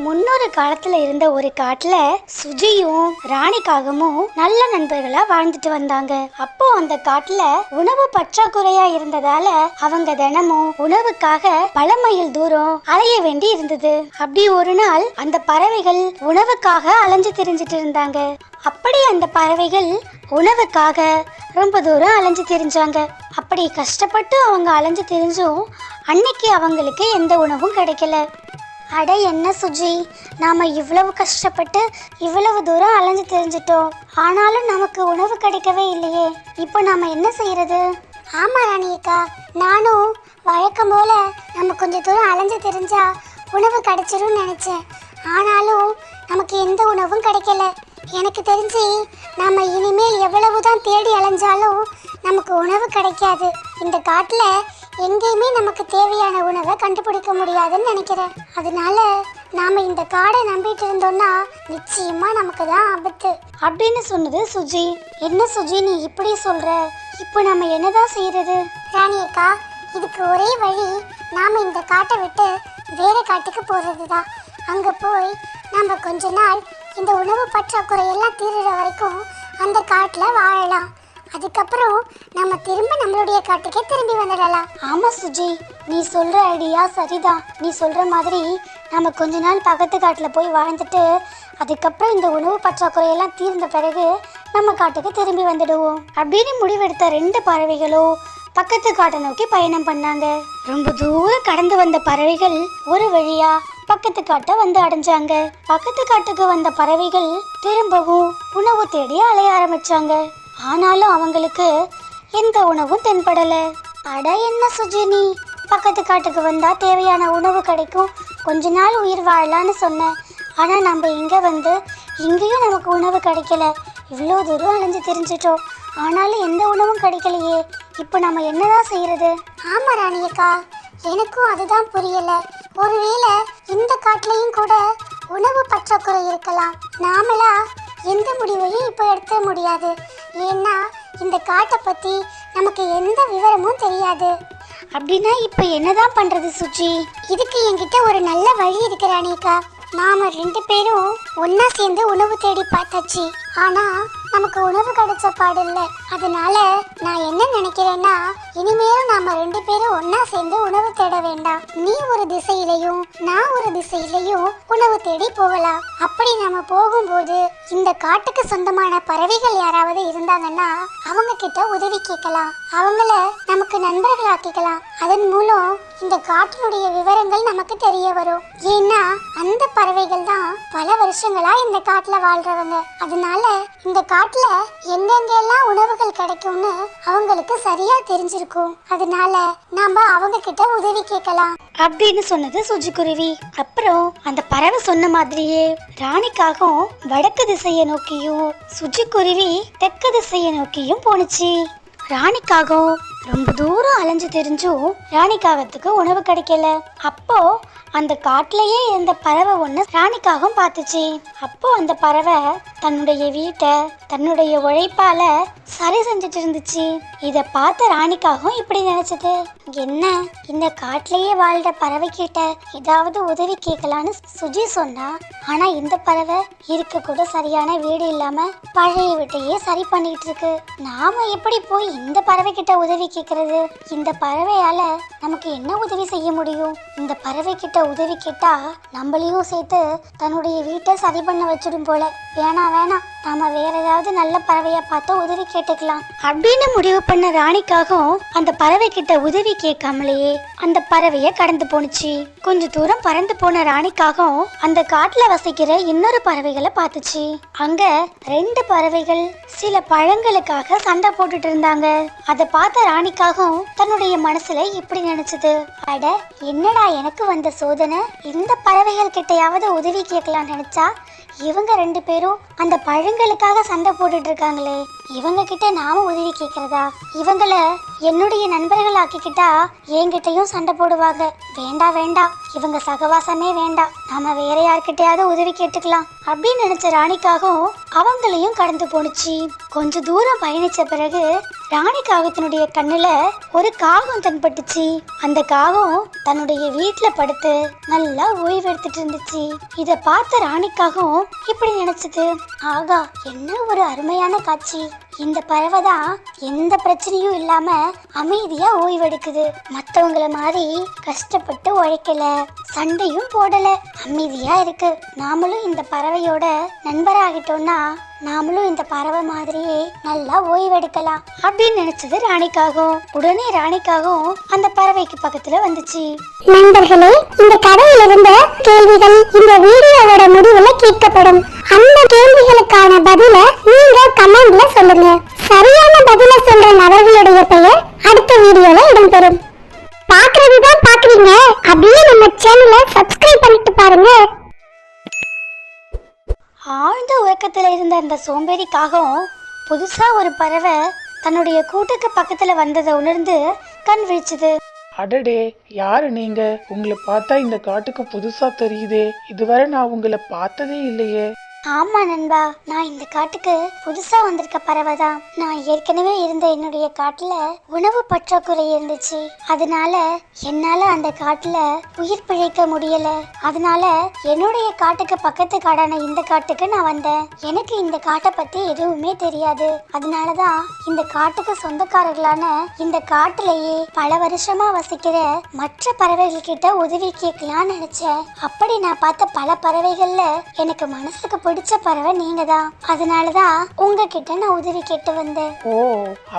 முன்னொரு காலத்துல இருந்த ஒரு காட்டுல சுஜியும் ராணிக்காகமும் நல்ல நண்பர்களா வாழ்ந்துட்டு வந்தாங்க. அப்போ அந்த காட்டுல உணவு பற்றாக்குறையா இருந்ததால அவங்க தினமும் உணவுக்காக பல மைல் தூரம் அலைய வேண்டி இருந்தது. அப்படி ஒரு நாள் அந்த பறவைகள் உணவுக்காக அலைஞ்சு திரிஞ்சிட்டு இருந்தாங்க. அப்படி அந்த பறவைகள் உணவுக்காக ரொம்ப தூரம் அலைஞ்சு திரிஞ்சாங்க. அப்படி கஷ்டப்பட்டு அவங்க அலைஞ்சு திரிஞ்சும் அன்னைக்கு அவங்களுக்கு எந்த உணவும் கிடைக்கல. அட என்ன சுஜி, நாம இவ்வளவு கஷ்டப்பட்டு இவ்வளவு தூரம் அலைஞ்சு தெரிஞ்சிட்டோம், ஆனாலும் நமக்கு உணவு கிடைக்கவே இல்லையே, இப்போ நாம என்ன செய்யறது? ஆமா ராணியக்கா, நானும் வழக்கம் போல நம்ம கொஞ்சம் தூரம் அலைஞ்சு தெரிஞ்சா உணவு கிடைச்சிரும்னு நினைச்சேன். ஆனாலும் நமக்கு எந்த உணவும் கிடைக்கல. எனக்கு தெரிஞ்சு நாம இனிமேல் எவ்வளவுதான் தேடி அலைஞ்சாலும் நமக்கு உணவு கிடைக்காது. இந்த காட்டுல எங்கேயுமே நமக்கு தேவையான உணவை கண்டுபிடிக்க முடியாதுன்னு நினைக்கிறேன். அதனால நாம இந்த காடை நம்பிட்டு இருந்தோம்னா நிச்சயமா நமக்கு தான் ஆபத்து அப்படின்னு சொன்னது சுஜி. என்ன சுஜி நீ இப்படி சொல்ற? இப்போ நம்ம என்னதான் செய்யறது? ராணியக்கா, இதுக்கு ஒரே வழி நாம இந்த காட்டை விட்டு வேற காட்டுக்கு போறதுதான். அங்க போய் நம்ம கொஞ்ச நாள் இந்த உணவு பற்றாக்குறை எல்லாம் தீர்ற வரைக்கும் அந்த காட்டுல வாழலாம். அதுக்கப்புறம் நம்ம திரும்ப நம்மளுடைய காட்டுக்கே திரும்பி வந்துடலாம். ஆமா சுஜி, நீ சொல்ற ஐடியா சரிதான். நீ சொல்ற மாதிரி நம்ம கொஞ்ச நாள் பக்கத்து காட்டுல போய் வாழ்ந்துட்டு அதுக்கப்புறம் இந்த உணவு பற்றாக்குறையெல்லாம் தீர்ந்த பிறகு நம்ம காட்டுக்கு திரும்பி வந்துடுவோம் அப்படின்னு முடிவெடுத்த ரெண்டு பறவைகளும் பக்கத்து காட்டை நோக்கி பயணம் பண்ணாங்க. ரொம்ப தூரம் கடந்து வந்த பறவைகள் ஒரு வழியா பக்கத்து காட்டை வந்து அடைஞ்சாங்க. பக்கத்து காட்டுக்கு வந்த பறவைகள் திரும்பவும் உணவு தேடி அலைய ஆரம்பிச்சாங்க. ஆனாலும் அவங்களுக்கு எந்த உணவும் தென்படல. அட என்ன சுஜி, நீ பக்கத்து காட்டுக்கு வந்தா தேவையான உணவு கிடைக்கும், கொஞ்ச நாள் உயிர் வாழலான்னு சொன்னேன். ஆனா நம்ம இங்க வந்து இங்கேயும் நமக்கு உணவு கிடைக்கல. இவ்வளோ தூரம் அலைஞ்சு தெரிஞ்சிட்டோம், ஆனாலும் எந்த உணவும் கிடைக்கலையே. இப்போ நம்ம என்னதான் செய்யறது? ஆமா ராணியக்கா, எனக்கும் அதுதான் புரியல. ஒருவேளை இந்த காட்டுலயும் கூட உணவு பற்றாக்குறை இருக்கலாம். நாமளா எந்த முடிவையும் இப்போ எடுக்க முடியாது. ஏன்னா இந்த காட்டை பத்தி நமக்கு எந்த விவரமும் தெரியாது. அப்படின்னா இப்போ என்னதான் பண்றது சுஜி? இதுக்கு என்கிட்ட ஒரு நல்ல வழி இருக்கு ராணிக்கா. நாம ரெண்டு பேரும் ஒன்னா சேர்ந்து உணவு தேடி பார்த்தாச்சு, ஆனா நமக்கு உணவு கிடைச்ச பாடு இல்ல. அதனால நான் என்ன நினைக்கிறேன்னா, இனிமேலும் நாம ரெண்டு பேரும் ஒன்னா சேர்ந்து உணவு தேட வேண்டாம். நீ ஒரு திசையிலையும் நான் ஒரு திசையிலையும் உணவு தேடி போகலாம். அப்படி நம்ம போகும்போது இந்த காட்டுக்கு சொந்தமான பறவைகள் யாராவது இருந்தாங்கன்னா அவங்க கிட்ட உதவி கேட்கலாம். அவங்கள நமக்கு நண்பர்கள் ஆக்கிக்கலாம். அதன் மூலம் இந்த காட்டினுடைய விவரங்கள் நமக்கு தெரிய வரும். ஏன்னா அந்த பறவைகள் தான் பல வருஷங்களா இந்த காட்டுல வாழ்றவங்க. அதனால இந்த காட்டுல எங்கெங்கெல்லாம் உணவுகள் கிடைக்கும்னு அவங்களுக்கு சரியா தெரிஞ்சிருக்கும். அதனால நாம அவங்க கிட்ட உதவி கேட்கலாம் அப்படின்னு சொன்னது சுஜி குருவி. அப்புறம் அந்த பறவை சொன்ன மாதிரியே ராணிக்காகவும் வடக்கு திசையை நோக்கியும் சுஜி குருவி தெற்கு திசையை நோக்கியும் போனுச்சு. ராணிக்காகவும் ரொம்ப தூரம் அலைஞ்சு தெரிஞ்சும் ராணிக்காகத்துக்கு உணவு கிடைக்கல. அப்போ அந்த காட்டிலேயே இருந்த பறவை ஒன்று ராணிக்காகவும் பார்த்துச்சு. அப்போ அந்த பறவை தன்னுடைய வீட்டை தன்னுடைய உழைப்பால சரி செஞ்சுட்டு இருந்துச்சு. இதை பார்த்த ராணிக்காகவும் இப்படி நினைச்சது, என்ன இந்த காட்டிலேயே வாழ்ற பறவை கிட்ட ஏதாவது உதவி கேட்கலான்னு சுஜி சொன்னா, ஆனா இந்த பறவை இருக்க கூட சரியான வீடு இல்லாம பழைய வீட்டையே சரி பண்ணிட்டு இருக்கு. நாம எப்படி போய் இந்த பறவை கிட்ட உதவி கேட்கறது? இந்த பறவையால நமக்கு என்ன உதவி செய்ய முடியும்? இந்த பறவை கிட்ட உதவி கேட்டா நம்மளையும் சேர்த்து தன்னுடைய வீட்டை சரி பண்ண வச்சிடும் போல. வேணாம் நாம வேற ஏதாவது நல்ல பறவையா பார்த்து உதவி கேட்டுக்கலாம் அப்படின்னு முடிவு பண்ண ராணிக்காகவும் அந்த பறவை கிட்ட உதவி கேட்காமலேயே அந்த பறவைய கடந்து போனுச்சு. கொஞ்ச தூரம் பறந்து போன ராணிக்காகவும் அந்த காட்டுல வசிக்கிற இன்னொரு பறவைகளை பார்த்துச்சு. அங்க ரெண்டு பறவைகள் சில பழங்களுக்காக சண்டை போட்டுட்டு இருந்தாங்க. அதை பார்த்த ராணிக்காகவும் தன்னுடைய மனசுல இப்படி நினைச்சது, அட என்னடா எனக்கு வந்த சோதனை, இந்த பறவைகள் கிட்டையாவது உதவி கேட்கலாம் நினைச்சா இவங்க ரெண்டு பேரும் அந்த பழங்களுக்காக சண்டை போட்டுட்டு இருக்காங்களே, இவங்க கிட்ட நாம உதவி கேட்கறதா? இவங்கள என்னுடைய நண்பர்கள் ஆக்கிக்கிட்டா என்கிட்டயும் சண்டை போடுவாங்க. வேண்டாம் இவங்க சகவாசமே வேண்டாம், நாம வேற யார்கிட்டயாவது உதவி கேட்டுக்கலாம் அப்படின்னு நினைச்ச ராணிக்காகவும் அவங்களையும் கடந்து போனுச்சு. கொஞ்ச தூரம் பயணிச்ச பிறகு ராணி காகத்தினுடைய கண்ணுல ஒரு காகம் தென்பட்டுச்சு. அந்த காகம் தன்னுடைய வீட்டுல படுத்து நல்லா ஓய்வு எடுத்துட்டு இருந்துச்சு. இத பார்த்த ராணி காகம் இப்படி நினைச்சது, ஆகா என்ன ஒரு அருமையான காட்சி. இந்த பறவை தான் எந்த பிரச்சனையும் இல்லாம அமைதியா ஓய்வெடுக்குது. மத்தவங்கள மாதிரி கஷ்டப்பட்டு உழைக்கல, சண்டையும் போடல, அமைதியா இருக்கு. நாமளும் இந்த பறவையோட நண்பராகிட்டோம்னா நாமளும் இந்த பறவை மாதிரியே நல்லா ஓய்வெடுக்கலாம் அப்படின்னு நினைச்சது ராணிக்காகவும். உடனே ராணிக்காகவும் அந்த பறவைக்கு பக்கத்துல வந்துச்சு. நண்பர்களே, இந்த கதையில் இருந்த கேள்விகள் இந்த வீடியோவோட முடிவுல கேட்கப்படும். அந்த கேள்விகளுக்கான பதில நீங்க கமெண்ட்ல சொல்லுங்க. சரியான பதில சொல்ற நபர்களுடைய பெயர் அடுத்த வீடியோல இடம்பெறும். பாக்குறதுதான் பாக்குறீங்க, அப்படியே நம்ம சேனலை சப்ஸ்கிரைப் பண்ணிட்டு பாருங்க. ஆழ்ந்த உறக்கத்துல இருந்த அந்த சோம்பேறிக்காகவும் புதுசா ஒரு பறவை தன்னுடைய கூட்டுக்கு பக்கத்துல வந்ததை உணர்ந்து கண் விழிச்சுது. அடடே, யாரு நீங்க? உங்களை பார்த்தா இந்த காட்டுக்கு புதுசா தெரியுதே. இதுவரை நான் உங்களை பார்த்ததே இல்லையே. ஆமா நண்பா, நான் இந்த காட்டுக்கு புதுசா வந்திருக்க பறவை தான். நான் ஏற்கனவே இருந்த என்னுடைய காட்டுல உணவு பற்றாக்குறை இருந்துச்சு. அதனால என்னால அந்த காட்டுல உயிர் பிழைக்க முடியல. அதனால என்னுடைய காட்டுக்கு பக்கத்து காடான இந்த காட்டுக்கு நான் வந்தேன். எனக்கு இந்த காட்டை பத்தி எதுவுமே தெரியாது. அதனாலதான் இந்த காட்டுக்கு சொந்தக்காரர்களான இந்த காட்டுலயே பல வருஷமா வசிக்கிற மற்ற பறவைகள் கிட்ட உதவி கேட்கலான்னு நினைச்சேன். அப்படி நான் பார்த்த பல பறவைகள்ல எனக்கு மனசுக்கு பிடிச்ச பறவை நீங்க தான். அதனாலதான் உங்ககிட்ட நான் உதவி கேட்டு வந்தேன். ஓ,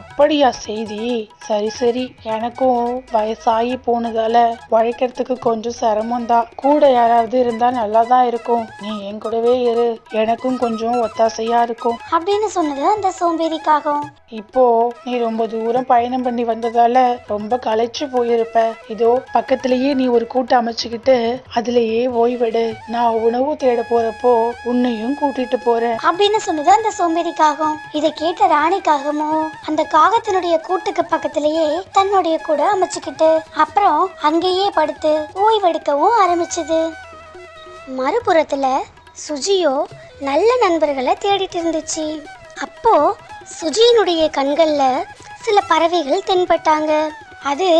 அப்படியா செய்தி? சரி சரி, எனக்கும் வயசாகி போனதால உழைக்கிறதுக்கு கொஞ்சம் சிரமம் தான். கூட யாராவது இருந்தா நல்லா தான் இருக்கும். நீ என் கூடவே இரு, எனக்கும் கொஞ்சம் ஒத்தாசையா இருக்கும் அப்படின்னு சொன்னது அந்த சோம்பேறிக்காகவும். இப்போ நீ ரொம்ப தூரம் பயணம் பண்ணி வந்ததால ரொம்ப களைச்சு போயிருப்ப. இதோ பக்கத்திலேயே நீ ஒரு கூட்டு அமைச்சுக்கிட்டு அதுலயே ஓய்வெடு. நான் உணவு தேட போறப்போ உன்னையும் கூட்டிட்டு போறேன் அப்படின்னு சொன்னது அந்த சோம்பேறிக்காகவும். இதை கேட்ட ராணிக்காகவும் அந்த காகத்தினுடைய கூட்டுக்கு பக்கத்திலேயே தன்னுடைய கூட அமைச்சுக்கிட்டு அப்புறம் அங்கேயே படுத்து ஓய்வெடுக்கவும் ஆரம்பிச்சது. மறுபுறத்துல சுஜியோ நல்ல நண்பர்களை தேடிட்டு இருந்துச்சு. அப்போ சுஜியினுடைய கண்கள்ல சில பறவைகள் தென்பட்டாங்க. அது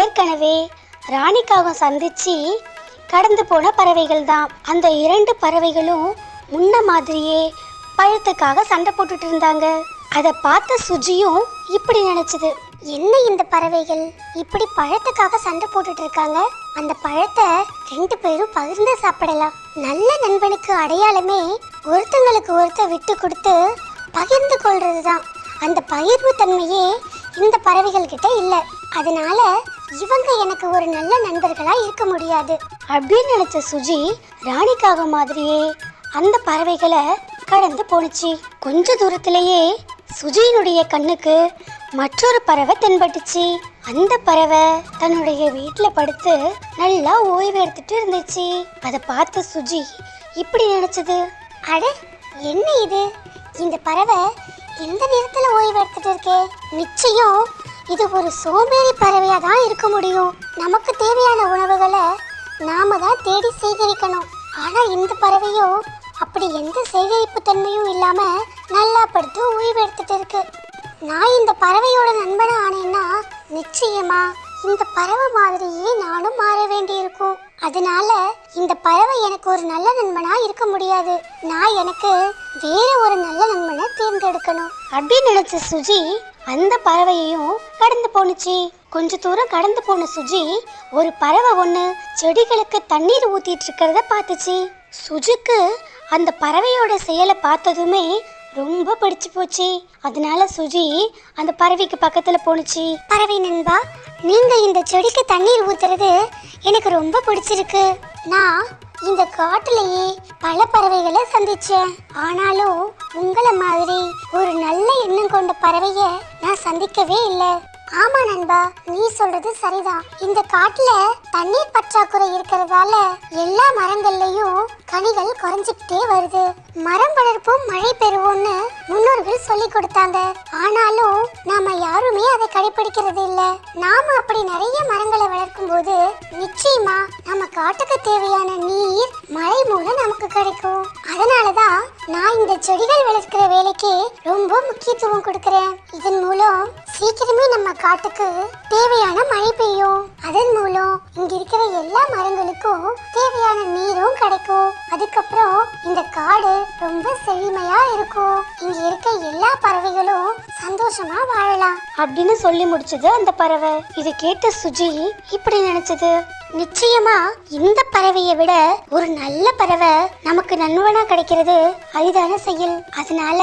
ஏற்கனவே ராணிக்காக சந்திச்சு கடந்து போன பறவைகள் தான். அந்த இரண்டு பறவைகளும் முன்ன மாதிரியே பழத்துக்காக சண்டை போட்டுட்டு இருந்தாங்க. அதை பார்த்த சுஜியும் இப்படி நினைச்சது, என்ன இந்த பறவைகள் இப்படி பழத்துக்காக சண்டை போட்டுட்டு இருக்காங்க? அந்த பழத்தை ரெண்டு பேரும் பகிர்ந்து சாப்பிடலாம். நல்ல நண்பனுக்கு அடையாளமே ஒருத்தங்களுக்கு ஒருத்தர் விட்டு கொடுத்து பகிர்ந்து கொள்றதுதான். அந்த பகிர்வு தன்மையே இந்த பறவைகள் கிட்ட இல்ல. அதனால இவங்க எனக்கு ஒரு நல்ல நண்பர்களா இருக்க முடியாது அப்படின்னு நினைச்ச சுஜி ராணிக்காக மாதிரியே அந்த பறவைகளை கடந்து போனுச்சு. கொஞ்ச தூரத்திலேயே சுஜியினுடைய கண்ணுக்கு மற்றொரு பறவை தென்பட்டுச்சு. அந்த பறவை தன்னுடைய வீட்டுல படுத்து நல்லா ஓய்வு எடுத்துட்டு இருந்துச்சு. அதை பார்த்த சுஜி இப்படி நினைச்சது, அட என்ன இது, இந்த பறவை எந்த நேரத்துல ஓய்வு எடுத்துட்டு இருக்கே? நிச்சயம் இது ஒரு சோம்பேறி பறவையா தான் இருக்க முடியும். நமக்கு தேவையான உணவுகளை நாம தான் தேடி சேகரிக்கணும். ஆனா இந்த பறவையோ அப்படி எந்த சேகரிப்பு தன்மையும் இல்லாம நல்லா படுத்து ஓய்வு எடுத்துட்டு இருக்கு. நான் இந்த பறவையோட நண்பனா ஆனேன்னா நிச்சயமா இந்த பறவை மாதிரியே நானும் மாற வேண்டி இருக்கும். அதனால இந்த பறவை எனக்கு ஒரு நல்ல நண்பனா இருக்க முடியாது. நான் எனக்கு வேற ஒரு நல்ல நண்பனை தேர்ந்தெடுக்கணும் அப்படின்னு நினைச்ச சுஜி அந்த பறவையையும் கடந்து போனுச்சு. கொஞ்ச தூரம் கடந்து போன சுஜி ஒரு பறவை ஒண்ணு செடிகளுக்கு தண்ணீர் ஊத்திட்டு இருக்கிறத பார்த்துச்சு. சுஜிக்கு அந்த பறவையோட செயலை பார்த்ததுமே ரொம்ப பிடிச்சு போச்சு. அதனால சுஜி அந்த பறவைக்கு பக்கத்துல போனுச்சு. பறவை நண்பா, நீங்க இந்த செடிக்கு தண்ணீர் ஊத்துறது எனக்கு ரொம்ப பிடிச்சிருக்கு. நான் இந்த காட்டுலயே பல பறவைகளை சந்திச்சேன். ஆனாலும் உங்களை மாதிரி ஒரு நல்ல எண்ணம் கொண்ட பறவைய நான் சந்திக்கவே இல்லை. ஆமா நண்பா, நீ சொல்றது சரிதான். இந்த காட்டுல தண்ணீர் பற்றாக்குறை இருக்கிறதால எல்லா மரங்கள்லயும் கனிகள் குறைஞ்சிக்கிட்டே வருது. மரம் வளர்ப்போம் மழை பெறுவோம்னு முன்னோர்கள் சொல்லி கொடுத்தாங்க. ஆனாலும் நாம யாருமே அதை கடைபிடிக்கிறது இல்ல. நாம அப்படி நிறைய மரங்களை வளர்க்கும் போது நிச்சயமா நம்ம காட்டுக்கு தேவையான நீர் மழை மூலம் நமக்கு கிடைக்கும். அதனாலதான் நான் இந்த செடிகள் வளர்க்கிற வேலைக்கு ரொம்ப முக்கியத்துவம் கொடுக்கறேன். இதன் மூலம் சீக்கிரமே நம்ம காட்டுக்கு தேவையான மழை பெய்யும். அதன் மூலம் இங்க இருக்கிற எல்லா மரங்களுக்கும் தேவையான நீரும் கிடைக்கும். அதுக்கப்புறம் இந்த காடு ரொம்ப செழுமையா இருக்கும். இங்க இருக்க எல்லா பறவைகளும் சந்தோஷமா வாழலாம் அப்படின்னு சொல்லி முடிச்சது அந்த பறவை. இது கேட்ட சுஜி இப்படி நினைச்சது, நிச்சயமா இந்த பறவையை விட ஒரு நல்ல பறவை நமக்கு நண்பனா கிடைக்கிறது அரிதான செயல். அதனால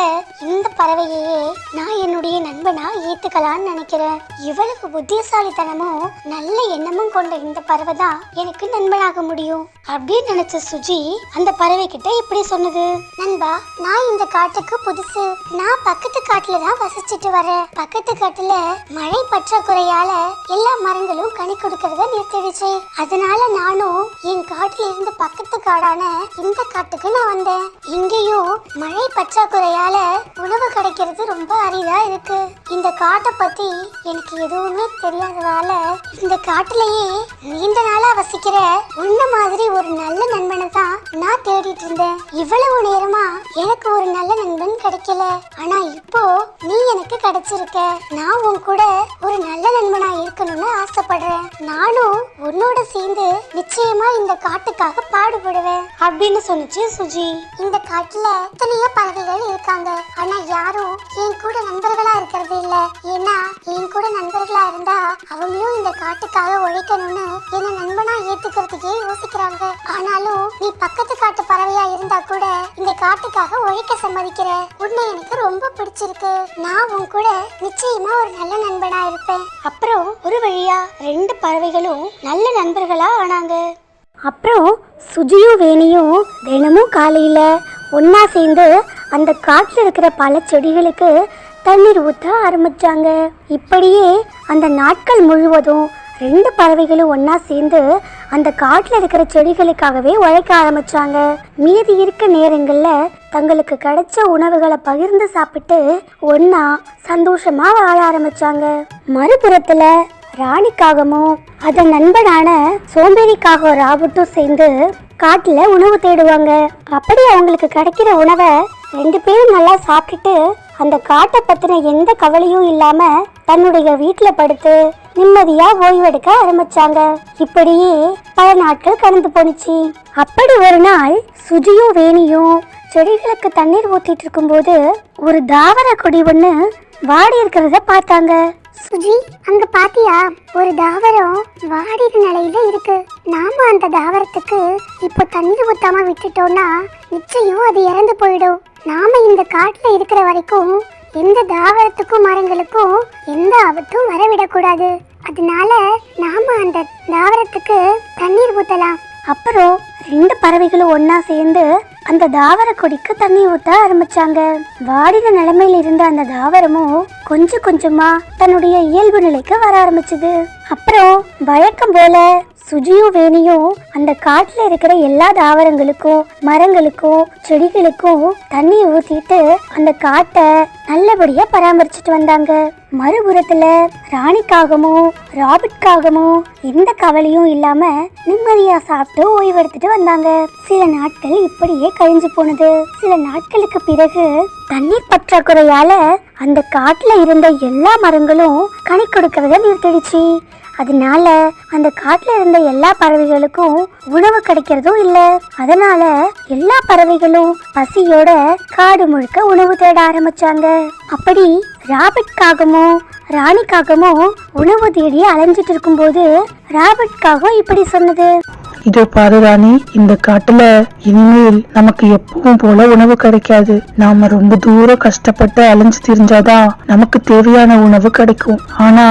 இந்த பறவையே நான் என்னுடைய நண்பனா ஏத்துக்கலாம்னு நினைக்கிறேன். இவ்வளவு புத்திசாலித்தனமும் நல்ல எண்ணமும் கொண்ட இந்த பறவை தான் எனக்கு நண்பனாக முடியும் அப்படின்னு நினைச்ச சுஜி அந்த பறவை கிட்ட இப்படி சொன்னது, நண்பா, நான் இந்த காட்டுக்கு புதுசு. நான் பக்கத்து காட்டுல தான் வசிச்சுட்டு வரேன். பக்கத்து காட்டுல மழை பற்றாக்குறையால எல்லா மரங்களும் கனி கொடுக்கறத நிறுத்திடுச்சு. அதனால நானும் என் காட்டுல இருந்து பக்கத்து காடான இந்த காட்டுக்கு நான் வந்தேன். இங்கேயும் மழை பற்றாக்குறையால உணவு கிடைக்கிறது ரொம்ப அரிதா இருக்கு. இந்த காட்டை பத்தி எனக்கு எதுவுமே தெரியாததால இந்த காட்டுலயே நீண்ட நாளா வசிக்கிற உன்ன மாதிரி ஒரு நல்ல நண்பனை தான் நான் தேடிட்டு இருந்தேன். இவ்வளவு நேரமா எனக்கு ஒரு நல்ல நண்பன் கிடைக்கல. ஆனா இப்போ நீ எனக்கு கிடைச்சிருக்க. நான் உன் கூட ஒரு நல்ல நண்பனா இருக்கணும்னு ஆசைப்படுறேன். நானும் உன்னோட சேர்ந்து நிச்சயமா இந்த காட்டுக்காக பாடுபடுவேன் அப்படின்னு சொன்னிச்சு சுஜி. இந்த காட்டுல எத்தனையோ பறவைகள் இருக்காங்க. ஆனா யாரும் என் கூட நண்பர்களா இருக்கிறது இல்ல. ஏன்னா என் கூட நண்பர்களா இருந்தா அவங்களும் இந்த காட்டுக்காக உழைக்கணும்னு என்ன நண்பனா ஏத்துக்கிறதுக்கே யோசிக்கிறாங்க. ஆனாலும் நீ பக்கத்து காட்டு பறவையா இருந்தா கூட இந்த காட்டுக்காக உழைக்க சம்மதிக்கிற. உன்னை எனக்கு ரொம்ப பிடிச்சிருக்கு. நான் உன் கூட நிச்சயமா ஒரு நல்ல நண்பனா இருப்பேன். அப்புறம் ஒரு வழியா 2 பறவைகளும் நல்ல நண்பர்களா ஆனாங்க. அப்புறம் சுஜியும் வேணியும் தினமும் காலையில ஒன்னா சேர்ந்து அந்த காட்டுல இருக்கிற பல செடிகளுக்கு தண்ணீர் ஊற்ற ஆரம்பிச்சாங்க. இப்படியே அந்த நாட்கள் முழுவதும் 2 பறவைகளும் ஒன்னா சேர்ந்து அந்த காட்டுல இருக்கிற செடிகளுக்காகவே உழைக்க ஆரம்பிச்சாங்க. மீதி இருக்க நேரங்கள்ல தங்களுக்கு கிடைச்ச உணவுகளை பகிர்ந்து சாப்பிட்டு ஒன்னா சந்தோஷமா வாழ ஆரம்பிச்சாங்க. மறுபுறத்துல ராணிக்காகவும் அதன் நண்பனான சோம்பேறிக்காக ராபர்ட்டும் சேர்ந்து காட்டுல உணவு தேடுவாங்க. அப்படி அவங்களுக்கு கிடைக்கிற உணவை 2 பேரும் நல்லா சாப்பிட்டுட்டு அந்த காட்டை பத்தின எந்த கவலையும் இல்லாம தன்னுடைய வீட்டுல படுத்து நிம்மதியா ஓய்வெடுக்க ஆரம்பிச்சாங்க. இப்படியே பல நாட்கள் கடந்து போனுச்சு. அப்படி ஒரு நாள் சுஜியும் வேணியும் செடிகளுக்கு தண்ணீர் ஊத்திட்டு இருக்கும்போது ஒரு தாவர கொடி ஒண்ணு வாடி இருக்கிறத பார்த்தாங்க. சுஜி, அங்க பாத்தியா? ஒரு தாவரம் வாடிற நிலையில இருக்கு. நாம அந்த தாவரத்துக்கு இப்போ தண்ணீர் ஊத்தாம விட்டுட்டோம்னா நிச்சயம் அது இறந்து போயிடும். நாம இந்த காட்டுல இருக்கிற வரைக்கும் எந்த தாவரத்துக்கும் மரங்களுக்கும் எந்த ஆபத்தும் வரவிடக்கூடாது. அதனால நாம அந்த தாவரத்துக்கு தண்ணீர் ஊத்தலாம். அப்புறம் 2 பறவைகளும் ஒன்னா சேர்ந்து அந்த தாவர கொடிக்கு தண்ணி ஊத்த ஆரம்பிச்சாங்க. வாடின நிலைமையில இருந்த அந்த தாவரமும் கொஞ்சம் கொஞ்சமா தன்னுடைய இயல்பு நிலைக்கு வர ஆரம்பிச்சது. அப்புறம் வழக்கம் போல சுஜியும் வேணியும் அந்த காட்டுல இருக்கிற எல்லா தாவரங்களுக்கும் மரங்களுக்கும் செடிகளுக்கும் தண்ணி ஊத்திட்டு அந்த காட்டை நல்லபடியா பராமரிச்சுட்டு வந்தாங்க. மறுபுறத்துல ராணிக்காகவும் ராபர்ட்காகவும் எந்த கவலையும் இல்லாம நிம்மதியா சாப்பிட்டு ஓய்வெடுத்துட்டு வந்தாங்க. சில நாட்கள் இப்படியே கழிஞ்சு போனது. சில நாட்களுக்கு பிறகு தண்ணீர் பற்றாக்குறையால அந்த காட்டுல இருந்த எல்லா மரங்களும் கனி கொடுக்கறத நிறுத்திடுச்சு. அதனால அந்த காட்டுல இருந்த எல்லா பறவைகளுக்கும் உணவு கிடைக்கிறதும் இல்ல. அதனால எல்லா பறவைகளும் பசியோட காடு முழுக்க உணவு தேட ஆரம்பிச்சாங்க. அப்படி ராபர்ட்காகவும் ராணிக்காகவும் உணவு தேடி அலைஞ்சிட்டு இருக்கும்போது ராபர்ட்காகவும் இப்படி சொன்னது, இதோ பாரு ராணி, இந்த காட்டுல இனிமேல் நமக்கு எப்பவும் போல உணவு கிடைக்காது. நாம ரொம்ப தூரம் கஷ்டப்பட்டு அலைஞ்சு திரிஞ்சாதான் நமக்கு தேவையான உணவு கிடைக்கும். ஆனா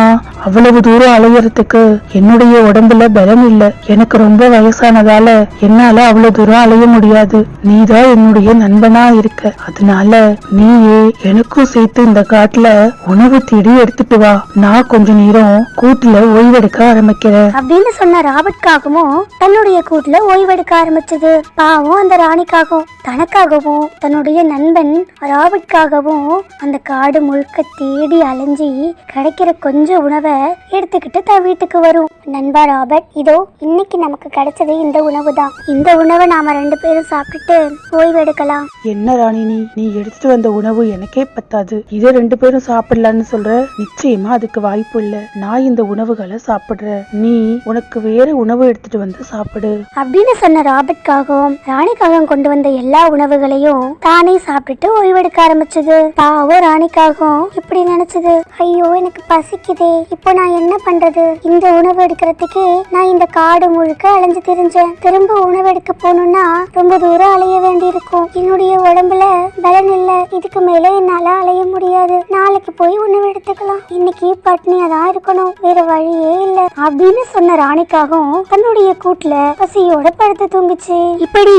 அவ்வளவு தூரம் அலையறதுக்கு என்னுடைய உடம்புல பலம் இல்ல. எனக்கு ரொம்ப வயசானதால என்னால அவ்வளவு தூரம் அலைய முடியாது. நீதான் என்னுடைய நண்பனா இருக்க. அதனால நீயே எனக்கும் சேர்த்து இந்த காட்டுல உணவு தேடி எடுத்துட்டு வா. நான் கொஞ்ச நேரம் கூட்டுல ஓய்வெடுக்க ஆரம்பிக்கிறேன் அப்படின்னு சொன்ன ராபர்ட்காகவும் தன்னுடைய கூட்டுல ஓய்வெடுக்க ஆரம்பிச்சது. பாவம் அந்த ராணிக்காகவும் தனக்காகவும் தன்னுடைய நண்பன் ராபர்ட்காகவும் அந்த காடு முழுக்க தேடி அலைஞ்சி கிடைக்கிற கொஞ்சம் உணவை எடுத்துக்கிட்டு தன் வீட்டுக்கு வரும். நண்பா ராபர்ட், இதோ இன்னைக்கு நமக்கு கிடைச்சது இந்த உணவு தான். இந்த உணவை நாம 2 பேரும் சாப்பிட்டுட்டு ஓய்வு எடுக்கலாம். என்ன ராணி, நீ எடுத்துட்டு வந்த உணவு எனக்கே பத்தாது, இதை 2 பேரும் சாப்பிடலான்னு சொல்ற? நிச்சயமா அதுக்கு வாய்ப்பு இல்ல. நான் இந்த உணவுகளை சாப்பிடுறேன், நீ உனக்கு வேற உணவு எடுத்துட்டு வந்து சாப்பிடு அப்படின்னு சொன்ன ராபர்ட்காகவும் ராணிக்காகவும் கொண்டு வந்த எல்லா உணவுகளையும் தானே சாப்பிட்டுட்டு ஓய்வெடுக்க ஆரம்பிச்சது. பாவம் ராணிக்காகவும் இப்படி நினைச்சது, ஐயோ எனக்கு பசிக்குதே, இப்போ நான் என்ன பண்றது? இந்த உணவு எடுக்கிறதுக்கு நான் இந்த காடு முழுக்க அலைஞ்சு திரிஞ்சேன். திரும்ப உணவு எடுக்க போகணும்னா ரொம்ப தூரம் அலைய வேண்டி இருக்கும். என்னுடைய உடம்புல பலன் இல்ல, இதுக்கு மேல என்னால அலைய முடியாது. நாளைக்கு போய் உணவு எடுத்துக்கலாம், இன்னைக்கு பட்னியா தான் இருக்கணும், வேற வழியே இல்ல அப்படின்னு சொன்ன ராணிக்காகவும் தன்னுடைய கூட்டுல பசியோட படுத்து தூங்குச்சு. இப்படி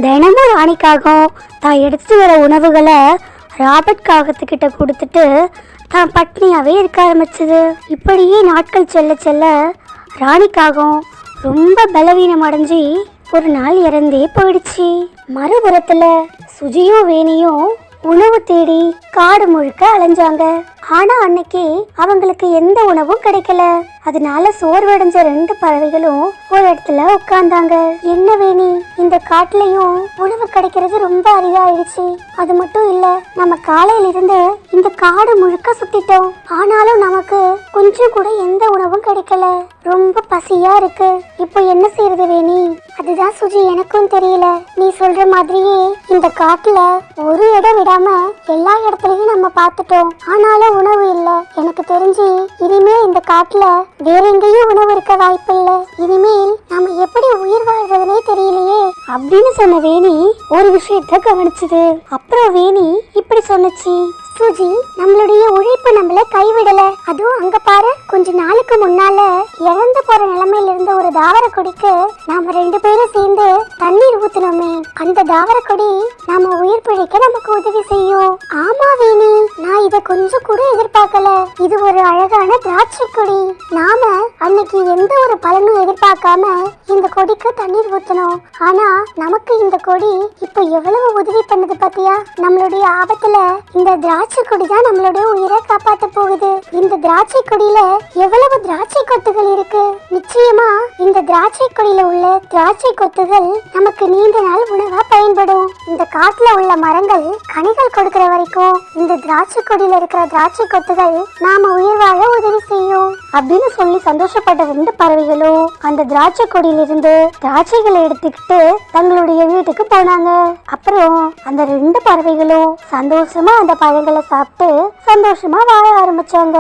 தினமும் ராணிக்காகவும் தான் எடுத்துட்டு வர உணவுகளை ராபர்ட் காகத்துக்கிட்ட கொடுத்துட்டு தான் பட்னியாவே இருக்க ஆரம்பிச்சது. இப்படியே நாட்கள் செல்ல செல்ல ராணிக்காகவும் ரொம்ப பலவீனம் அடைஞ்சி ஒரு நாள் இறந்தே போயிடுச்சு. மறுபுறத்துல சுஜியும் வேணியும் உணவு தேடி காடு முழுக்க அலைஞ்சாங்க. ஆனா அன்னைக்கு அவங்களுக்கு எந்த உணவும் கிடைக்கல. அதனால சோர்வடைஞ்ச 2 பறவைகளும் ஒரு இடத்துல உட்கார்ந்தாங்க. என்ன வேணி, இந்த காட்டுலயும் உணவு கிடைக்கிறது ரொம்ப அரிதாயிடுச்சு. அது மட்டும் இல்ல, நம்ம காலையில இருந்து இந்த காடு முழுக்க சுத்திட்டோம், ஆனாலும் நமக்கு கொஞ்சம் கூட எந்த உணவும் கிடைக்கல. ரொம்ப பசியா இருக்கு, இப்போ என்ன செய்யறது வேணி? அதுதான் சுஜி, எனக்கும் தெரியல. நீ சொல்ற மாதிரியே இந்த காட்டுல ஒரு இடம் விடாம எல்லா இடத்துலயும் நம்ம பார்த்துட்டோம், ஆனாலும் உணவு இல்ல. எனக்கு தெரிஞ்சு இனிமே இந்த காட்டுல வேற எங்கேயும் உணவு இருக்க வாய்ப்பு இல்ல. இனிமேல் நாம எப்படி உயிர் வாழ்றதுனே தெரியலையே அப்படின்னு சொன்ன வேணி ஒரு விஷயத்த கவனிச்சுது. அப்புறம் வேணி இப்படி சொன்னுச்சு, சுஜி, நம்மளுடைய உழைப்பு நம்மள கைவிடல. அதுவும் அங்க பாரு, கொஞ்ச நாளுக்கு முன்னால இறந்து போற நிலைமையில இருந்த ஒரு தாவர கொடிக்கு நாம 2 பேரும் சேர்ந்து தண்ணீர் ஊத்துனோமே, அந்த தாவர கொடி நாம உயிர் பிழைக்க நமக்கு உதவி செய்யும். ஆமா வேணி, நான் இத கொஞ்சம் கூட எதிர்பார்க்கல. இது ஒரு அழகான திராட்சை கொடி. நாம அன்னைக்கு எந்த ஒரு பலனும் எதிர்பார்க்காம இந்த கொடிக்கு தண்ணீர் ஊத்தணும், ஆனா நமக்கு இந்த கொடி இப்ப எவ்வளவு உதவி பண்ணுது பாத்தியா? நம்மளுடைய ஆபத்துல இந்த திராட்சை கொடி தான் நம்மளுடைய உயிரை காப்பாத்த போகுது. இந்த திராட்சை கொடியில எவ்வளவு திராட்சை கொத்துகள் இருக்கு. நிச்சயமா இந்த திராட்சை கொடியில உள்ள திராட்சை கொத்துகள் நமக்கு நீண்ட நாள் உணவா பயன்படும். இந்த காட்டுல உள்ள மரங்கள் கனிகள் கொடுக்கிற வரைக்கும் இந்த திராட்சை கொடியில இருக்கிற திராட்சை கொத்துகள் நாம உயிர் வாழ உதவி செய்யும் அப்படின்னு சொல்லி சந்தோஷப்பட்ட 2 பறவைகளும் அந்த திராட்சை கொடியிலிருந்து திராட்சைகளை எடுத்துக்கிட்டு தங்களுடைய வீட்டுக்கு போனாங்க. அப்புறம் அந்த 2 பறவைகளும் சந்தோஷமா அந்த பழங்களை சாப்பிட்டு சந்தோஷமா வாழ ஆரம்பிச்சாங்க.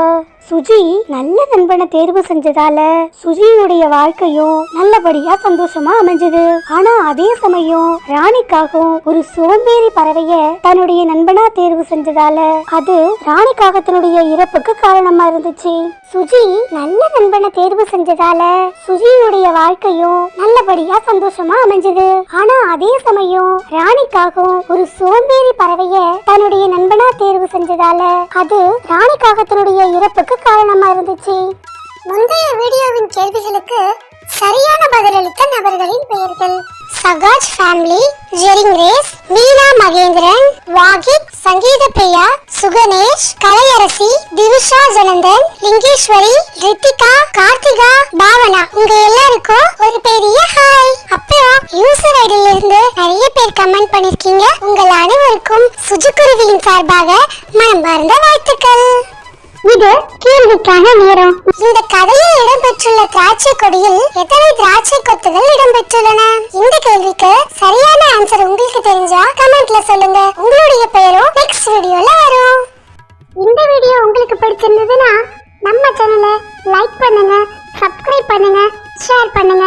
சுஜி நல்ல நண்பனை தேர்வு செஞ்சதால சுஜியுடைய வாழ்க்கையும் நல்லபடியா சந்தோஷமா அமைஞ்சது. ஆனா அதே சமயம் ராணிக்காகவும் ஒரு சோம்பேறி பறவைய தன்னுடைய நண்பனா தேர்வு செஞ்சதால அது ராணிக்காகத்தினுடைய இறப்புக்கு காரணமா இருந்துச்சு. சுஜி நல்ல நண்பனை தேர்வு செஞ்சதால சுஜியுடைய வாழ்க்கையும் நல்லபடியா சந்தோஷமா அமைஞ்சது. ஆனா அதே சமயம் ராணிக்காகவும் ஒரு சோம்பேறி பறவைய தன்னுடைய நண்பனா தேர்வு செஞ்சதால அது ராணிக்காகத்தினுடைய இறப்புக்கு காரணமா இருந்துச்சு. முந்தைய வீடியோவின் கேள்விகளுக்கு சரியான பதிலளித்த நபர்களின் பெயர்கள்: சகாஜ் ஃபேமிலி, ஜெரிங் ரேஸ், மீனா மகேந்திரன், வாகித், சங்கீத பிரியா, சுகனேஷ், கலையரசி, திவிஷா ஜனந்தன், லிங்கேஸ்வரி, ரித்திகா, கார்த்திகா, பாவனா. உங்க எல்லாருக்கும் ஒரு பெரிய ஹாய். அப்புறம் யூசர் ஐடியில இருந்து நிறைய பேர் கமெண்ட் பண்ணிருக்கீங்க. உங்கள் அனைவருக்கும் சுஜிக்குருவியின் சார்பாக மனமார்ந்த வாழ்த்துக்கள். இது கேள்விக்கான நேரம். இந்த கதையில் இடம்பெற்றுள்ள திராட்சை கொடியில் எத்தனை திராட்சை கொத்துகள் இடம்பெற்றுள்ளன? இந்த கேள்விக்கு சரியான ஆன்சர் உங்களுக்கு தெரிஞ்சா கமெண்ட்ல சொல்லுங்க. உங்களுடைய பெயரும் நெக்ஸ்ட் வீடியோல வரும். இந்த வீடியோ உங்களுக்கு பிடிச்சிருந்ததுன்னா நம்ம சேனலை லைக் பண்ணுங்க, சப்ஸ்கிரைப் பண்ணுங்க, ஷேர் பண்ணுங்க,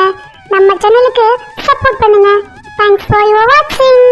நம்ம சேனலுக்கு சப்போர்ட் பண்ணுங்க. Thanks for your watching.